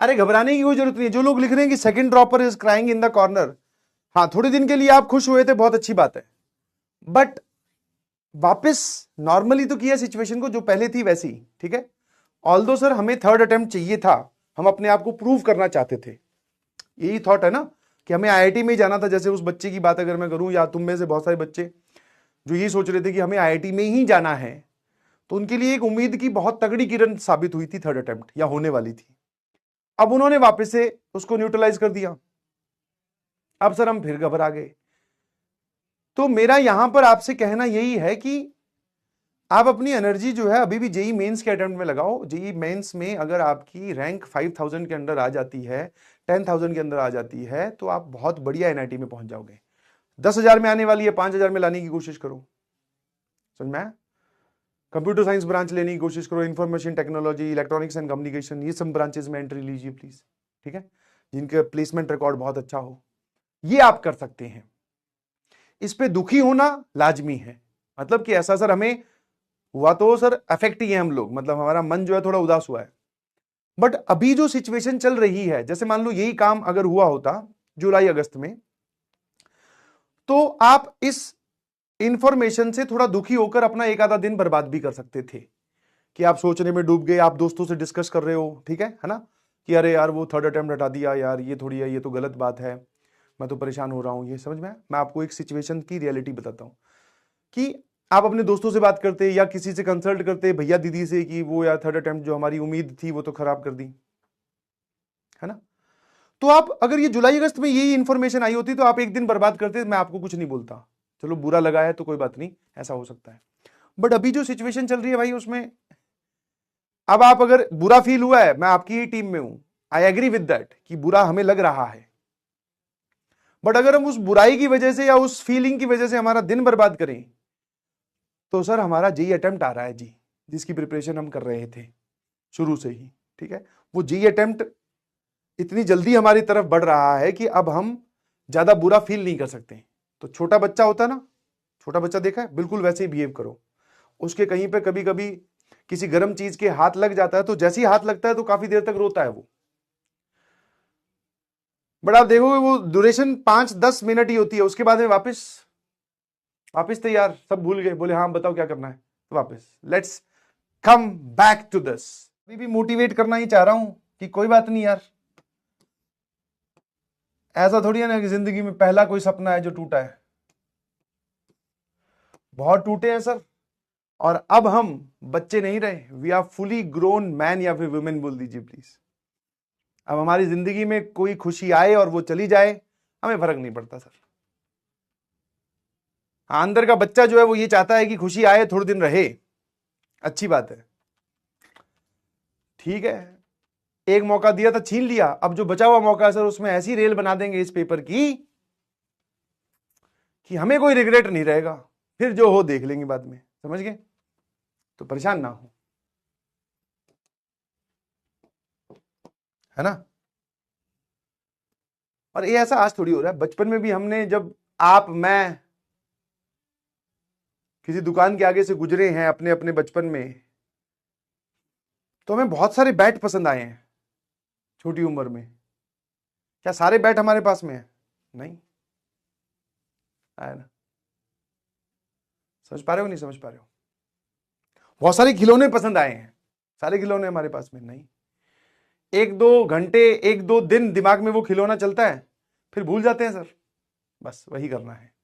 अरे घबराने की कोई जरूरत नहीं है। जो लोग लिख रहे हैं कि second dropper is crying in the corner, हाँ थोड़े दिन के लिए आप खुश हुए थे, बहुत अच्छी बात है, बट वापस नॉर्मली तो किया सिचुएशन को जो पहले थी वैसी, ठीक है। ऑल्दो सर हमें थर्ड अटेम्प्ट चाहिए था, हम अपने आप को प्रूव करना चाहते थे, यही थॉट है ना कि हमें आईआईटी में ही जाना था। जैसे उस बच्चे की बात अगर मैं करूं, या तुम में से बहुत सारे बच्चे जो ये सोच रहे थे कि हमें आईआईटी में ही जाना है, तो उनके लिए एक उम्मीद की बहुत तगड़ी किरण साबित हुई थी थर्ड अटेम्प्ट, या होने वाली थी। अब उन्होंने वापस से उसको न्यूट्रलाइज कर दिया, अब सर हम फिर घबरा गए। तो मेरा यहां पर आपसे कहना यही है कि आप अपनी एनर्जी जो है अभी भी जेई मेंस के अटेम्प्ट में लगाओ। जेई मेंस में अगर आपकी रैंक 5000 के अंदर आ जाती है, 10,000 के अंदर आ जाती है, तो आप बहुत बढ़िया एनआईटी में पहुंच जाओगे। 10,000 में आने वाली है, 5,000 में लाने की कोशिश करो, समझ में आया? कंप्यूटर साइंस ब्रांच लेने की कोशिश करो, information technology, electronics and communication, ये सब ब्रांचेस में एंट्री लीजिए प्लीज, ठीक है, जिनके प्लेसमेंट रिकॉर्ड बहुत अच्छा हो, ये आप कर सकते हैं। इस पे दुखी होना लाजमी है, मतलब कि ऐसा सर हमें हुआ तो सर अफेक्ट ही है हम लोग, मतलब हमारा मन जो है थोड़ा उदास हुआ है, बट अभी जो सिचुएशन चल रही है, जैसे मान लो यही काम अगर हुआ होता जुलाई अगस्त में, तो आप इस इंफॉर्मेशन से थोड़ा दुखी होकर अपना एक आधा दिन बर्बाद भी कर सकते थे, कि आप सोचने में डूब गए, आप दोस्तों से डिस्कस कर रहे हो, ठीक है ना, कि अरे यार वो थर्ड अटेम्प्ट हटा दिया यार, ये थोड़ी है, ये तो गलत बात है, मैं तो परेशान हो रहा हूं, ये समझ में आया? मैं आपको एक सिचुएशन की रियलिटी बताता हूं कि आप अपने दोस्तों से बात करते या किसी से कंसल्ट करते, भैया दीदी से, कि वो यार थर्ड अटेम्प्ट जो हमारी उम्मीद थी वो तो खराब कर दी, है ना। तो आप अगर ये जुलाई अगस्त में यही इंफॉर्मेशन आई होती तो आप एक दिन बर्बाद करते, मैं आपको कुछ नहीं बोलता, चलो बुरा लगा है तो कोई बात नहीं, ऐसा हो सकता है, बट अभी जो सिचुएशन चल रही है भाई उसमें अब आप अगर बुरा फील हुआ है, मैं आपकी ही टीम में हूं, आई एग्री विद दैट कि बुरा हमें लग रहा है, बट अगर हम उस बुराई की वजह से या उस फीलिंग की वजह से हमारा दिन बर्बाद करें, तो सर हमारा जेई अटेम्प्ट आ रहा है जी, जिसकी प्रिपरेशन हम कर रहे थे शुरू से ही, ठीक है, वो जेई अटेम्प्ट इतनी जल्दी हमारी तरफ बढ़ रहा है कि अब हम ज्यादा बुरा फील नहीं कर सकते। तो छोटा बच्चा होता है ना, छोटा बच्चा देखा है, बिल्कुल वैसे ही बिहेव करो, उसके कहीं पे कभी कभी किसी गर्म चीज के हाथ लग जाता है, तो जैसे ही हाथ लगता है तो काफी देर तक रोता है वो, बट आप देखोगे वो ड्यूरेशन 5-10 मिनट ही होती है, उसके बाद में वापस वापस तैयार, सब भूल गए, बोले हाँ बताओ क्या करना है, तो वापस let's come back to this. अभी भी मोटिवेट करना ही चाह रहा हूं कि कोई बात नहीं यार, ऐसा थोड़ी है ना कि जिंदगी में पहला कोई सपना है जो टूटा है, बहुत टूटे हैं सर, और अब हम बच्चे नहीं रहे, we are fully grown man, या फिर वुमेन बोल दीजिए प्लीज। अब हमारी जिंदगी में कोई खुशी आए और वो चली जाए, हमें फर्क नहीं पड़ता सर। हाँ, अंदर का बच्चा जो है वो ये चाहता है कि खुशी आए, थोड़े दिन रहे, अच्छी बात है, ठीक है, एक मौका दिया था छीन लिया, अब जो बचा हुआ मौका है सर उसमें ऐसी रेल बना देंगे इस पेपर की कि हमें कोई रिग्रेट नहीं रहेगा, फिर जो हो देख लेंगे बाद में, समझ गए? तो परेशान ना हो, है ना। और ये ऐसा आज थोड़ी हो रहा है, बचपन में भी हमने, जब आप मैं किसी दुकान के आगे से गुजरे हैं अपने अपने बचपन में, तो हमें बहुत सारे बैट पसंद आए हैं छोटी उम्र में। क्या सारे बैट हमारे पास में है? नहीं है ना। समझ पा रहे हो नहीं समझ पा रहे हो? बहुत सारे खिलौने पसंद आए हैं, सारे खिलौने हमारे पास में नहीं। एक दो घंटे, एक दो दिन दिमाग में वो खिलौना चलता है, फिर भूल जाते हैं सर, बस वही करना है।